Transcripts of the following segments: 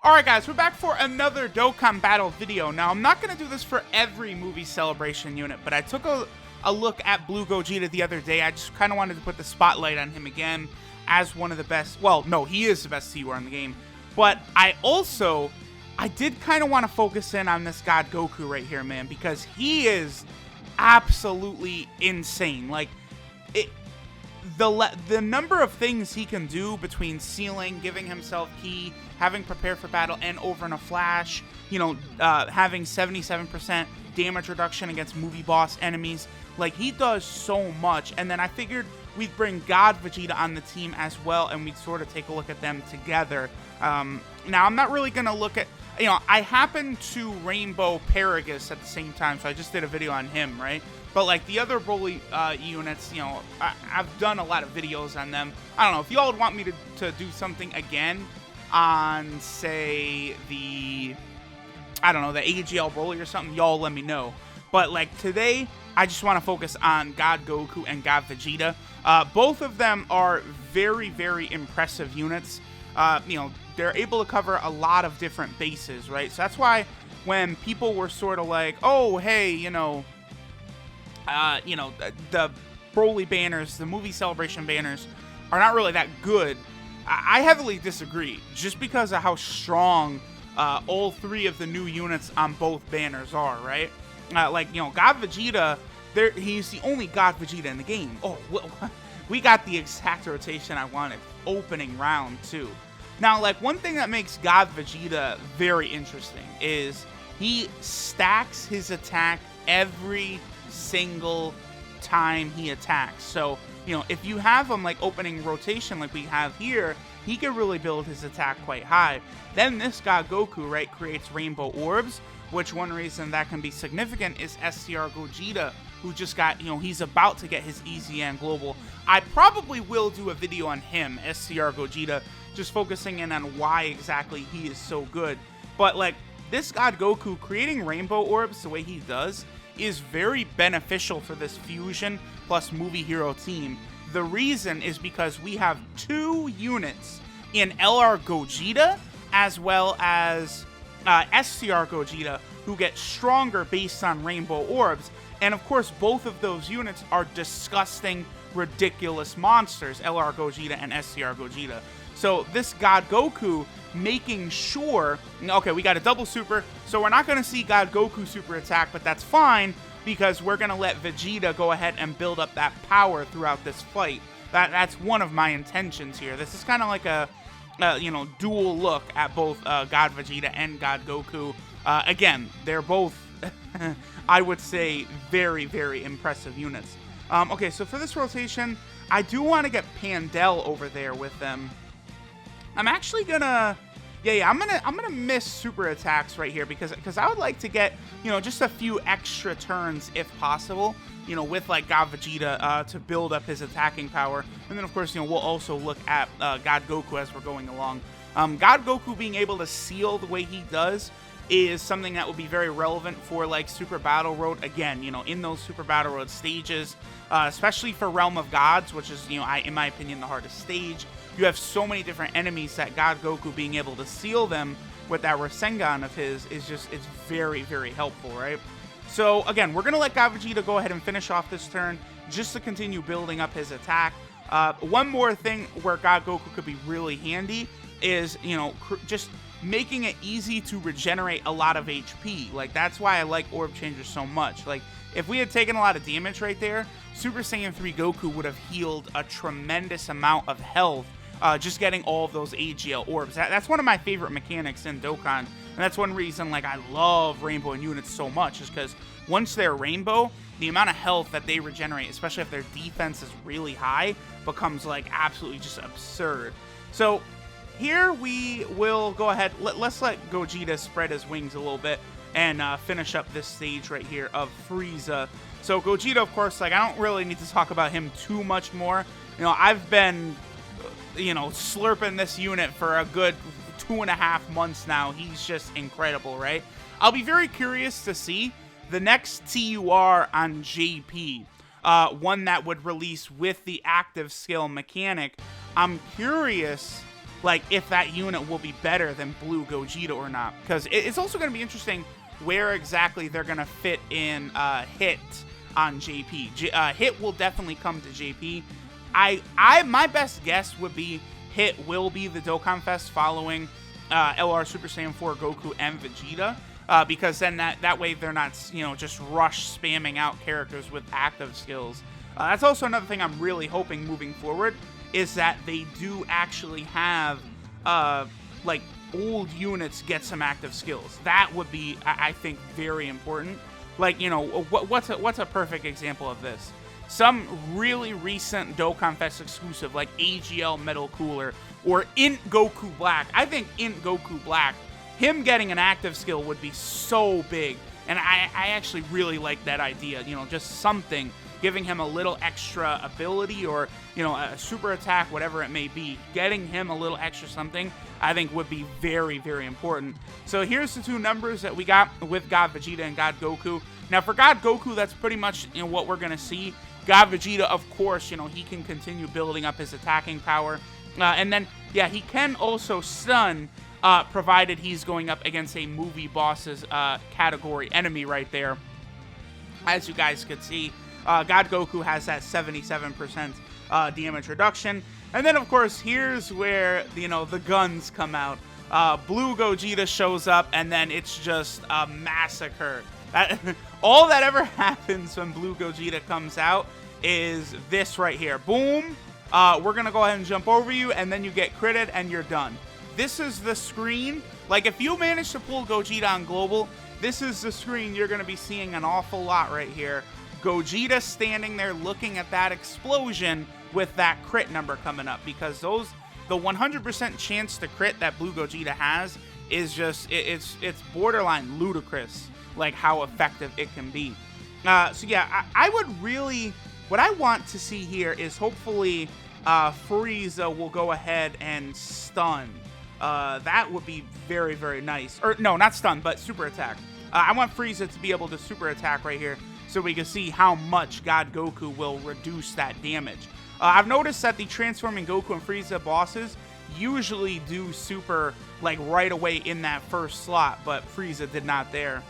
Alright guys, we're back for another Dokkan battle video. Now, I'm not going to do this for every movie celebration unit, but I took a look at Blue Gogeta the other day. I just kind of wanted to put the spotlight on him again as one of the best. Well, no, he is the best T-War in the game. But I did kind of want to focus in on this God Goku right here, man, because he is absolutely insane. Like, the number of things he can do between sealing, giving himself ki, having prepare for battle, and over in a flash, you know, having 77% damage reduction against movie boss enemies. Like, he does so much. And then I figured we'd bring God Vegeta on the team as well, and we'd sort of take a look at them together. Now, I'm not really going to look at, you know, I happen to Rainbow Paragus at the same time, so I just did a video on him, right? But, like, the other Broly units, you know, I've done a lot of videos on them. I don't know, if y'all would want me to do something again on, say, I don't know, the AGL Broly or something, y'all let me know. But, like, today, I just want to focus on God Goku and God Vegeta. Both of them are very, very impressive units. You know, they're able to cover a lot of different bases, right? So that's why when people were sort of like, oh, hey, you know, the Broly banners, the movie celebration banners are not really that good. I heavily disagree, just because of how strong all three of the new units on both banners are, right? Like, you know, God Vegeta, he's the only God Vegeta in the game. Oh, well, we got the exact rotation I wanted. Opening round, too. Now, like, one thing that makes God Vegeta very interesting is he stacks his attack every single time he attacks. So, you know, if you have him like opening rotation like we have here, he can really build his attack quite high. Then this God Goku, right, creates rainbow orbs, which one reason that can be significant is STR Gogeta, who just got, you know, he's about to get his EZN Global. I probably will do a video on him, STR Gogeta, just focusing in on why exactly he is so good. But, like, this God Goku creating rainbow orbs the way he does is very beneficial for this Fusion plus Movie Hero team. The reason is because we have two units in LR Gogeta as well as SCR Gogeta who get stronger based on rainbow orbs. And of course, both of those units are disgusting, ridiculous monsters, LR Gogeta and SCR Gogeta. So this God Goku making sure, okay, we got a double super, so we're not going to see God Goku super attack, but that's fine, because we're going to let Vegeta go ahead and build up that power throughout this fight. That's one of my intentions here. This is kind of like a, you know, dual look at both God Vegeta and God Goku. Again, they're both, I would say, very, very impressive units. Okay, so for this rotation, I do want to get Pandel over there with them. I'm actually gonna, I'm gonna miss super attacks right here because I would like to get, you know, just a few extra turns if possible, you know, with like God Vegeta to build up his attacking power, and then of course, you know, we'll also look at God Goku as we're going along. God Goku being able to seal the way he does is something that will be very relevant for like Super Battle Road. Again, you know, in those Super Battle Road stages, especially for Realm of Gods, which is, you know, in my opinion, the hardest stage. You have so many different enemies that God Goku being able to seal them with that Rasengan of his is just, it's very, very helpful, right? So, again, we're going to let God Vegeta go ahead and finish off this turn just to continue building up his attack. One more thing where God Goku could be really handy is, you know, just making it easy to regenerate a lot of HP. Like, that's why I like Orb Changers so much. Like, if we had taken a lot of damage right there, Super Saiyan 3 Goku would have healed a tremendous amount of health just getting all of those AGL orbs. That's one of my favorite mechanics in Dokkan, and that's one reason, like, I love Rainbow units so much, is because once they're Rainbow, the amount of health that they regenerate, especially if their defense is really high, becomes, like, absolutely just absurd. So, here we will go ahead, let's let Gogeta spread his wings a little bit, and finish up this stage right here of Frieza. So, Gogeta, of course, like, I don't really need to talk about him too much more. You know, I've been, you know, slurping this unit for a good 2.5 months now. He's just incredible, right? I'll be very curious to see the next TUR on JP, one that would release with the active skill mechanic. I'm curious like if that unit will be better than Blue Gogeta or not. Because it's also going to be interesting where exactly they're going to fit in Hit on JP. Hit will definitely come to JP. My best guess would be Hit will be the Dokkan Fest following LR Super Saiyan 4 Goku and Vegeta. Because then that way they're not, just rush spamming out characters with active skills. That's also another thing I'm really hoping moving forward, is that they do actually have, like, old units get some active skills. That would be, I think, very important. Like, what's a perfect example of this? Some really recent Dokkan Fest exclusive, like AGL Metal Cooler or Int Goku Black. I think Int Goku Black, him getting an active skill would be so big. And I actually really like that idea. Just something, giving him a little extra ability or, a super attack, whatever it may be. Getting him a little extra something, I think would be very, very important. So here's the two numbers that we got with God Vegeta and God Goku. Now for God Goku, that's pretty much what we're going to see. God Vegeta, of course, he can continue building up his attacking power. And then, yeah, he can also stun, provided he's going up against a movie boss's category enemy right there. As you guys could see, God Goku has that 77% damage reduction. And then, of course, here's where, the guns come out. Blue Gogeta shows up, and then it's just a massacre. All that ever happens when Blue Gogeta comes out is this right here. Boom. We're going to go ahead and jump over you, and then you get critted, and you're done. This is the screen. Like, if you manage to pull Gogeta on Global, this is the screen you're going to be seeing an awful lot right here. Gogeta standing there looking at that explosion with that crit number coming up, because the 100% chance to crit that Blue Gogeta has is just, it's borderline ludicrous, like how effective it can be. So yeah, I would really, what I want to see here is hopefully Frieza will go ahead and stun. That would be very, very nice. Or no, not stun, but super attack. I want Frieza to be able to super attack right here, so we can see how much God Goku will reduce that damage. I've noticed that the transforming Goku and Frieza bosses usually do super, like, right away in that first slot, but Frieza did not there.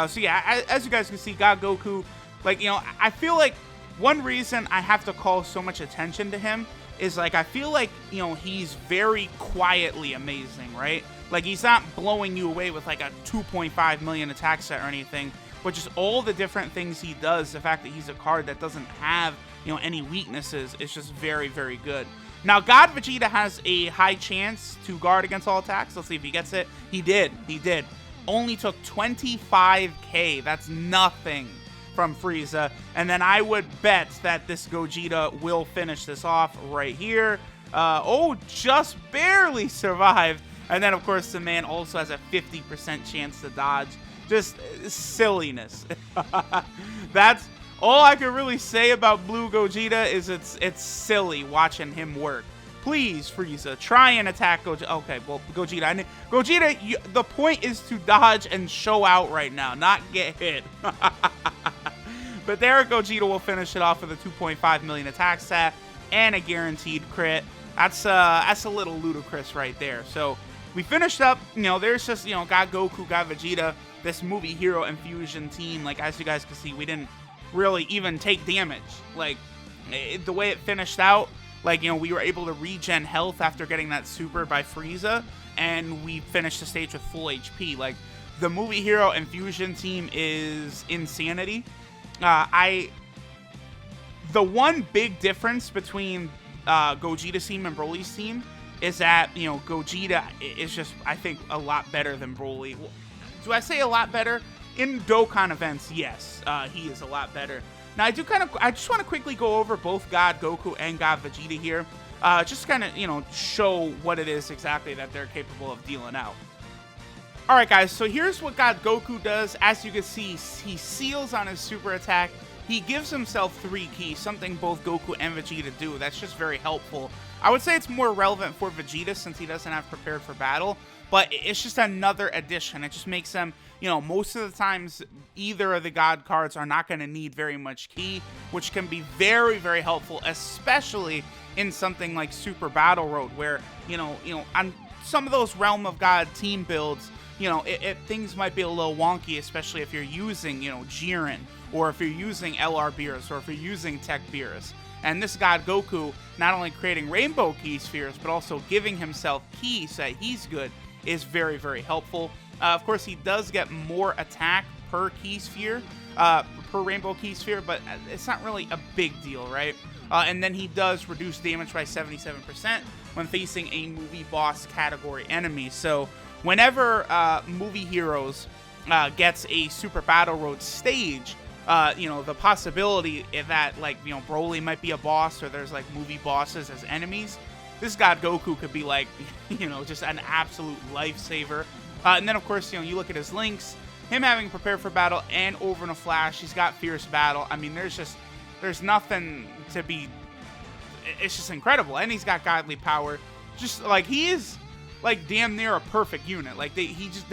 So yeah, as you guys can see, God Goku, like, I feel like one reason I have to call so much attention to him is, like, I feel like, he's very quietly amazing, right? Like, he's not blowing you away with, like, a 2.5 million attack set or anything, but just all the different things he does, the fact that he's a card that doesn't have, any weaknesses, is just very, very good. Now, God Vegeta has a high chance to guard against all attacks. Let's see if he gets it. He did. Only took 25k. That's nothing from Frieza. And then I would bet that this Gogeta will finish this off right here. Just barely survived. And then, of course, the man also has a 50% chance to dodge. Just silliness. That's all I can really say about Blue Gogeta, is it's silly watching him work. Please, Frieza, try and attack Gogeta. Okay, well, Gogeta, the point is to dodge and show out right now, not get hit. But there, Gogeta will finish it off with a 2.5 million attack stat and a guaranteed crit. That's a little ludicrous right there. So we finished up. There's just God Goku, God Vegeta, this movie hero infusion team. Like, as you guys can see, we didn't really even take damage. Like, the way it finished out, like, we were able to regen health after getting that super by Frieza, and we finished the stage with full HP. Like, the movie hero infusion team is insanity. The one big difference between Gogeta's team and Broly's team is that, Gogeta is just, I think, a lot better than Broly. Do I say a lot better? In Dokkan events, yes, he is a lot better. Now, I just want to quickly go over both God Goku and God Vegeta here. Just kind of, show what it is exactly that they're capable of dealing out. Alright, guys, so here's what God Goku does. As you can see, he seals on his super attack. He gives himself 3 keys, something both Goku and Vegeta do. That's just very helpful. I would say it's more relevant for Vegeta since he doesn't have prepared for battle, but it's just another addition. It just makes them, you know, most of the times either of the God cards are not going to need very much ki, which can be very, very helpful, especially in something like Super Battle Road, where, you know, on some of those Realm of God team builds, you know, things might be a little wonky, especially if you're using, you know, Jiren, or if you're using LR Beerus, or if you're using Tech Beerus. And this God Goku, not only creating rainbow ki spheres, but also giving himself ki so that he's good, is very, very helpful. Of course, he does get more attack per ki sphere, per rainbow ki sphere, but it's not really a big deal, right? And then he does reduce damage by 77% when facing a movie boss category enemy. So whenever Movie Heroes gets a Super Battle Road stage, you know, the possibility that, like, you know, Broly might be a boss, or there's like movie bosses as enemies, this God Goku could be like, you know, just an absolute lifesaver. And then, of course, you know, you look at his links, him having prepared for battle and over in a flash, he's got fierce battle. I mean, there's nothing to be, it's just incredible. And he's got godly power. Just like, he is like damn near a perfect unit. Like they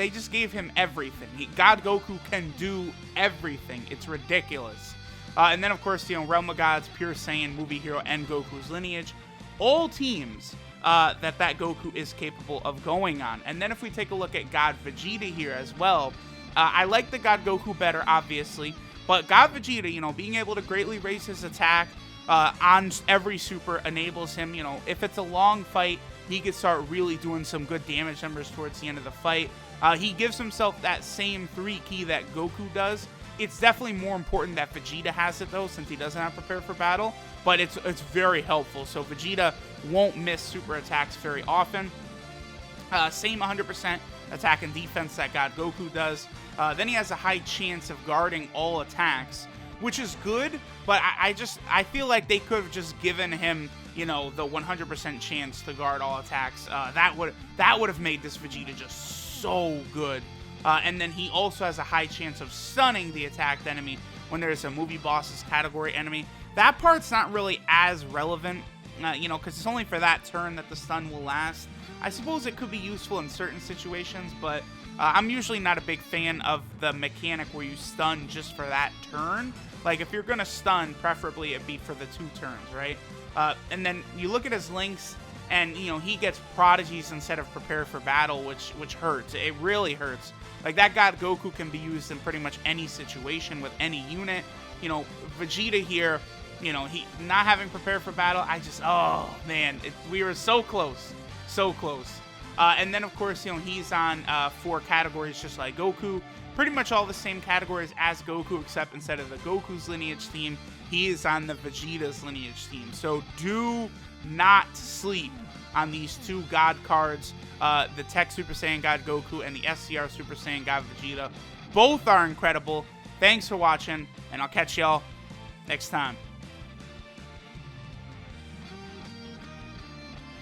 just gave him everything. God Goku can do everything. It's ridiculous. And then, of course, you know, Realm of Gods, Pure Saiyan, Movie Hero, and Goku's lineage, all teams that Goku is capable of going on. And then if we take a look at God Vegeta here as well, I like the God Goku better, obviously, but God Vegeta, you know, being able to greatly raise his attack on every super enables him, you know, if it's a long fight, he could start really doing some good damage numbers towards the end of the fight. He gives himself that same 3 ki that Goku does. It's definitely more important that Vegeta has it, though, since he doesn't have prepared for battle, but it's very helpful. So Vegeta won't miss super attacks very often. Same 100% attack and defense that God Goku does. Then he has a high chance of guarding all attacks, which is good, but I feel like they could have just given him, you know, the 100% chance to guard all attacks. That would have made this Vegeta just so good. And then he also has a high chance of stunning the attacked enemy when there's a movie boss's category enemy. That part's not really as relevant, you know, because it's only for that turn that the stun will last. I suppose it could be useful in certain situations, but I'm usually not a big fan of the mechanic where you stun just for that turn. Like, if you're going to stun, preferably it be for the 2 turns, right? And then you look at his links, and, you know, he gets prodigies instead of prepare for battle, which hurts. It really hurts. Like, that God Goku can be used in pretty much any situation with any unit. You know, Vegeta here, you know, he not having prepared for battle, oh, man, we were so close. So close. And then, of course, you know, he's on 4 categories just like Goku. Pretty much all the same categories as Goku, except instead of the Goku's lineage team, he is on the Vegeta's lineage team. So do not sleep on these 2 God cards, the Tech Super Saiyan God Goku and the SCR Super Saiyan God Vegeta. Both are incredible. Thanks for watching, and I'll catch y'all next time.